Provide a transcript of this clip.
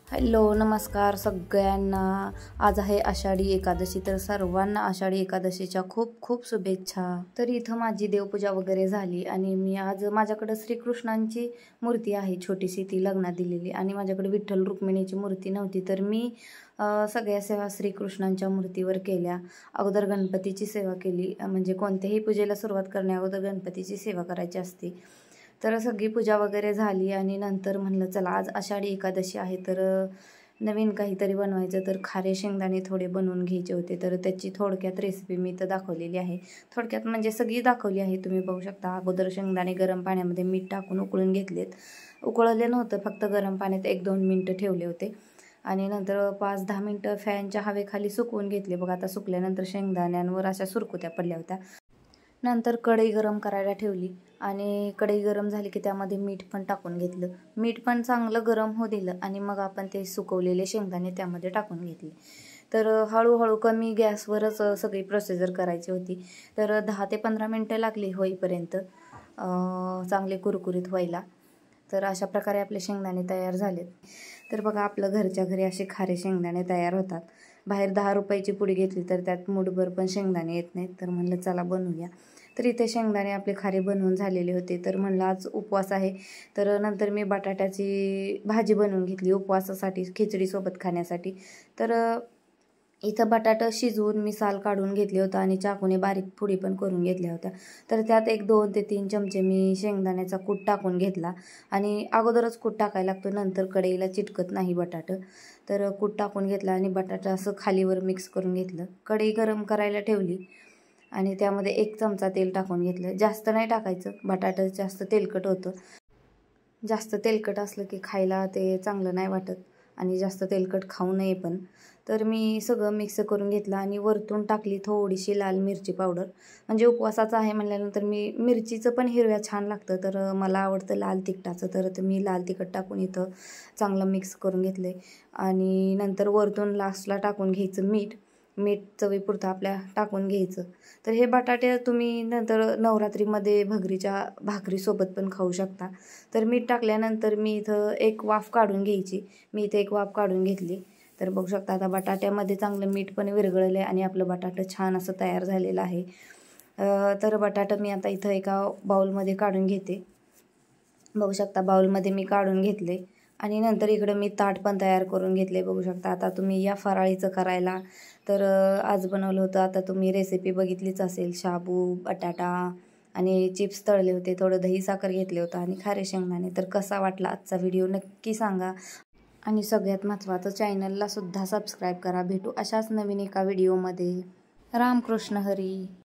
Hello नमस्कार सगळ्यांना। आज आहे आषाढी एकादशी, तर सर्वांना आषाढी एकादशीच्या खूप खूप शुभेच्छा। तर इथं माझी देवपूजा वगैरे झाली आणि मी आज माझ्याकडे श्रीकृष्णांची मूर्ती आहे छोटीशी, ती लग्नात दिलेली, आणि माझ्याकडे विठ्ठल रुक्मिणीची मूर्ती नव्हती, तर मी सगळ्या सेवा श्रीकृष्णांच्या मूर्तीवर केल्या। अगोदर गणपतीची सेवा केली, म्हणजे कोणत्याही पूजेला सुरुवात करण्याअगोदर गणपतीची सेवा करायची असते। तर सगळी पूजा वगैरे झाली आणि नंतर म्हणलं चला आज आषाढी एकादशी आहे, तर नवीन काहीतरी बनवायचं, तर खारे शेंगदाणे थोडे बनवून घ्यायचे होते। तर त्याची थोडक्यात रेसिपी मी इथं दाखवलेली आहे, थोडक्यात म्हणजे सगळी दाखवली आहे, तुम्ही बघू शकता। अगोदर शेंगदाणे गरम पाण्यामध्ये मीठ टाकून उकळून घेतलेत, उकळले नव्हतं, फक्त गरम पाण्यात 1-2 मिनटं ठेवले होते आणि नंतर 5-10 मिनटं फॅनच्या हवेखाली सुकवून घेतले। बघा आता सुकल्यानंतर शेंगदाण्यांवर अशा सुरकुत्या पडल्या होत्या। नंतर कढई गरम करायला ठेवली आणि कढई गरम झाली की त्यामध्ये मीठ पण टाकून घेतलं। मीठ पण चांगलं गरम होऊ दिलं आणि मग आपण ते सुकवलेले शेंगदाणे त्यामध्ये टाकून घेतले। तर हळूहळू कमी गॅसवरच सगळी प्रोसिजर करायची होती। तर 10 ते 15 मिनटं लागली होईपर्यंत चांगले कुरकुरीत व्हायला। तर अशा प्रकारे आपले शेंगदाणे तयार झालेत। तर बघा आपलं घरच्या घरी असे खारे शेंगदाणे तयार होतात। बाहेर 10 रुपयाची पुडी घेतली तर त्यात मूठभर पण शेंगदाणे येत नाहीत, तर म्हणलं चला बनवूया। तर इथे शेंगदाणे आपले खारे बनवून झालेले होते। तर म्हणलं आज उपवास आहे, तर नंतर मी बटाट्याची भाजी बनवून घेतली उपवासासाठी, खिचडीसोबत खाण्यासाठी। तर इथं बटाटा शिजवून मी साल काढून घेतले होतं आणि चाकूने बारीक फोडी पण करून घेतल्या होत्या। तर त्यात 1-2 ते 3 चमचे मी शेंगदाण्याचा कूट टाकून घेतला आणि अगोदरच कूट टाकायला लागतो, नंतर कढईला चिटकत नाही बटाटं। तर कूट टाकून घेतला आणि बटाटा असं खालीवर मिक्स करून घेतलं। कढई गरम करायला ठेवली आणि त्यामध्ये 1 चमचा तेल टाकून घेतलं। जास्त नाही टाकायचं, बटाटा जास्त तेलकट होतं, जास्त तेलकट असलं की खायला ते चांगलं नाही वाटत आणि जास्त तेलकट खाऊ नये पण। तर मी सगळं मिक्स करून घेतलं आणि वरतून टाकली थोडीशी लाल मिरची पावडर, म्हणजे उपवासाचं आहे म्हटल्यानंतर मी मिरचीचं पण हिरव्या छान लागतं, तर मला आवडतं लाल तिखटाचं, तर मी लाल तिखट टाकून इथं चांगलं मिक्स करून घेतलं आणि नंतर वरतून लास्टला टाकून घ्यायचं मीठ चवीपुरतं आपल्या टाकून घ्यायचं। तर हे बटाटे तुम्ही नंतर नवरात्रीमध्ये भगरीच्या भाकरीसोबत पण खाऊ शकता। तर मीठ टाकल्यानंतर मी इथं एक वाफ काढून घ्यायची, मी इथे एक वाफ काढून घेतली। तर बघू शकता आता बटाट्यामध्ये चांगलं मीठ पण विरघळलं आहे आणि आपलं बटाटं छान असं तयार झालेलं आहे। तर बटाटा मी आता इथं एका बाउलमध्ये काढून घेते, बघू शकता बाउलमध्ये मी काढून घेतले आणि नंतर इकडं मी ताट पण तयार करून घेतले, बघू शकता। आता तुम्ही या फराळीचं करायला, तर आज बनवलं होतं, आता तुम्ही रेसिपी बघितलीच असेल, शाबू, बटाटा आणि चिप्स तळले होते, थोडं दही साखर घेतले होतं आणि खारे शेंगदाणे। तर कसा वाटला आजचा व्हिडिओ नक्की सांगा आणि सगळ्यात महत्त्वाचं चॅनलला सुद्धा सबस्क्राईब करा। भेटू अशाच नवीन एका व्हिडिओमध्ये। रामकृष्ण हरी।